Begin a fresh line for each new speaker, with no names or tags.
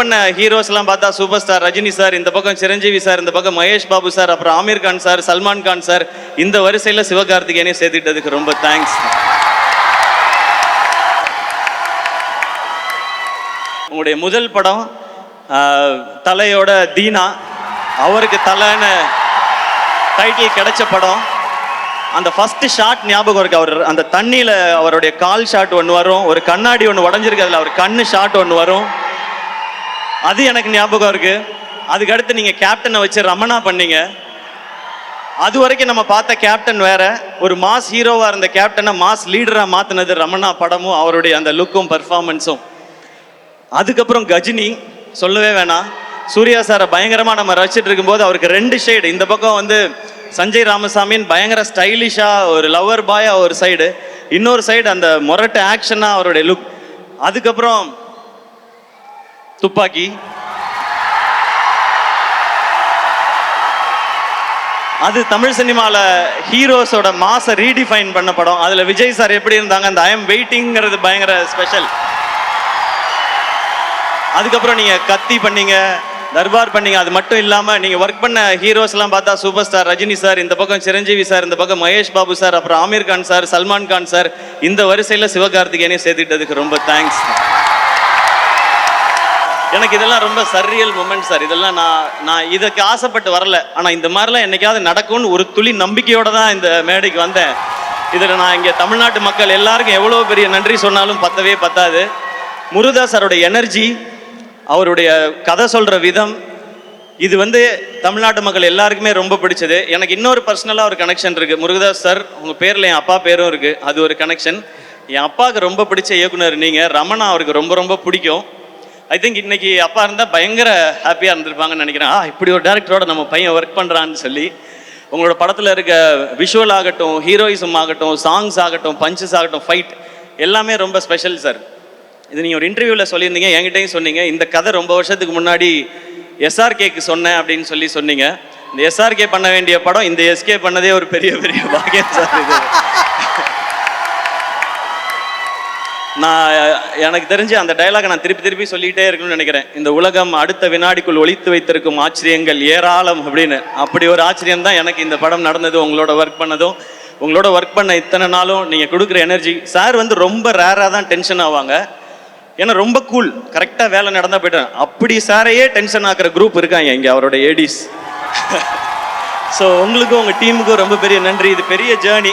பண்ண ஹீரோஸ்லாம் பார்த்தா super star Rajini sir, இந்த பக்கம் சிரஞ்சீவி சார், இந்த பக்கம் மகேஷ் பாபு சார், அப்புறம் ஆமீர் கான் சார், சல்மான் கான் சார், இந்த வரிசையில் சிவகார்த்திகேயனையும் சேர்த்துக்கிட்டதுக்கு ரொம்ப தேங்க்ஸ். உங்களுடைய முதல் படம் தலையோட தீனா, அவருக்கு தலைன்னு டைட்டில் கிடைச்ச படம். அந்த ஃபர்ஸ்ட் ஷாட் ஞாபகம் இருக்கு. அவர் அந்த தண்ணியில் அவருடைய கால் ஷாட் ஒன்று வரும், ஒரு கண்ணாடி ஒன்று உடஞ்சிருக்கு, அதில் அவர் கண்ணு ஷாட் ஒன்று வரும், அது எனக்கு ஞாபகம் இருக்கு. அதுக்கடுத்து நீங்கள் கேப்டனை வச்சு ரமணா பண்ணீங்க. அது வரைக்கும் நம்ம பார்த்த கேப்டன் வேற, ஒரு மாஸ் ஹீரோவாக இருந்த கேப்டனை மாஸ் லீடராக மாற்றினது ரமணா படமும் அவருடைய அந்த லுக்கும் பர்ஃபார்மன்ஸும். அதுக்கப்புறம் கஜினி சொல்லவே வேணாம். சூர்யா சாரை பயங்கரமாக நம்ம ரசிச்சுட்டு இருக்கும்போது அவருக்கு 2 ஷேடு. இந்த பக்கம் வந்து சஞ்சய் ராமசாமின்னு பயங்கர ஸ்டைலிஷாக ஒரு லவர் பாயாக ஒரு சைடு, இன்னொரு சைடு அந்த மொரட்டு ஆக்ஷனாக அவருடைய லுக். அதுக்கப்புறம் துப்பாக்கி, அது தமிழ் சினிமாவில் ஹீரோஸோட மாசை ரீடிஃபைன் பண்ண படம். அதில் விஜய் சார் எப்படி இருந்தாங்க, அந்த ஐ எம் வெயிட்டிங்கிறது பயங்கர ஸ்பெஷல். அதுக்கப்புறம் நீங்கள் கத்தி பண்ணீங்க, தர்பார் பண்ணீங்க. அது மட்டும் இல்லாமல் நீங்கள் ஒர்க் பண்ண ஹீரோஸ்லாம் பார்த்தா சூப்பர் ஸ்டார் ரஜினி சார், இந்த பக்கம் சிரஞ்சீவி சார், இந்த பக்கம் மகேஷ் பாபு சார், அப்புறம் ஆமீர் கான் சார், சல்மான் கான் சார், இந்த வரிசையில் சிவகார்த்திகேயனையும் சேர்த்துக்கிட்டதுக்கு ரொம்ப தேங்க்ஸ். எனக்கு இதெல்லாம் ரொம்ப சர்ரியல் மூமெண்ட் சார். இதெல்லாம் நான் இதுக்கு ஆசைப்பட்டு வரல, ஆனால் இந்த மாதிரிலாம் என்னைக்காவது நடக்கும்னு ஒரு துளி நம்பிக்கையோடு தான் இந்த மேடைக்கு வந்தேன். இதில் நான் இங்கே தமிழ்நாட்டு மக்கள் எல்லாருக்கும் எவ்வளோ பெரிய நன்றி சொன்னாலும் பத்தவே பத்தாது. முருகதாஸ் சாரோட எனர்ஜி, அவருடைய கதை சொல்கிற விதம், இது வந்து தமிழ்நாட்டு மக்கள் எல்லாருக்குமே ரொம்ப பிடிச்சது. எனக்கு இன்னொரு பர்சனலாக ஒரு கனெக்ஷன் இருக்குது. முருகதாஸ் சார் உங்கள் பேரில் என் அப்பா பேரும் இருக்குது, அது ஒரு கனெக்ஷன். என் அப்பாவுக்கு ரொம்ப பிடிச்ச இயக்குனர் நீங்கள். ரமணா அவருக்கு ரொம்ப ரொம்ப பிடிக்கும். ஐ திங்க் இன்னைக்கு அப்பா இருந்தால் பயங்கர ஹாப்பியாக இருந்திருப்பாங்கன்னு நினைக்கிறேன். இப்படி ஒரு டேரக்டரோட நம்ம பையன் ஒர்க் பண்ணுறான்னு சொல்லி. உங்களோட படத்தில் இருக்க விஷுவல் ஆகட்டும், ஹீரோயிசம் ஆகட்டும், சாங்ஸ் ஆகட்டும், பஞ்சஸ் ஆகட்டும், ஃபைட் எல்லாமே ரொம்ப ஸ்பெஷல் சார். இது நீங்கள் ஒரு இன்டர்வியூவில் சொல்லியிருந்தீங்க, என்கிட்டையும் சொன்னீங்க. இந்த கதை ரொம்ப வருஷத்துக்கு முன்னாடி எஸ்ஆர்கேக்கு சொன்னேன் அப்படின்னு சொன்னீங்க. இந்த எஸ்ஆர்கே பண்ண வேண்டிய படம் இந்த எஸ்கே பண்ணதே ஒரு பெரிய பெரிய பாக்கியம் சார். இது நான் எனக்கு தெரிஞ்சு அந்த டைலாக் நான் திருப்பி திருப்பி சொல்லிகிட்டே இருக்கணும்னு நினைக்கிறேன். இந்த உலகம் அடுத்த வினாடிக்குள் ஒளித்து வைத்திருக்கும் ஆச்சரியங்கள் ஏராளம் அப்படின்னு. அப்படி ஒரு ஆச்சரியம் தான் எனக்கு இந்த படம் நடந்தது, உங்களோட ஒர்க் பண்ணதும். உங்களோட ஒர்க் பண்ண இத்தனை நாளும் நீங்கள் கொடுக்குற எனர்ஜி. சார் வந்து ரொம்ப ரேராக தான் டென்ஷன் ஆவாங்க, ஏன்னா ரொம்ப கூல், கரெக்டாக வேலை நடந்தால் போய்ட்டேன். அப்படி சாரையே டென்ஷன் ஆக்குற குரூப் இருக்காங்க இங்கே, அவரோட ஏடிஸ். ஸோ உங்களுக்கும் உங்கள் டீமுக்கும் ரொம்ப பெரிய நன்றி. இது பெரிய ஜேர்னி.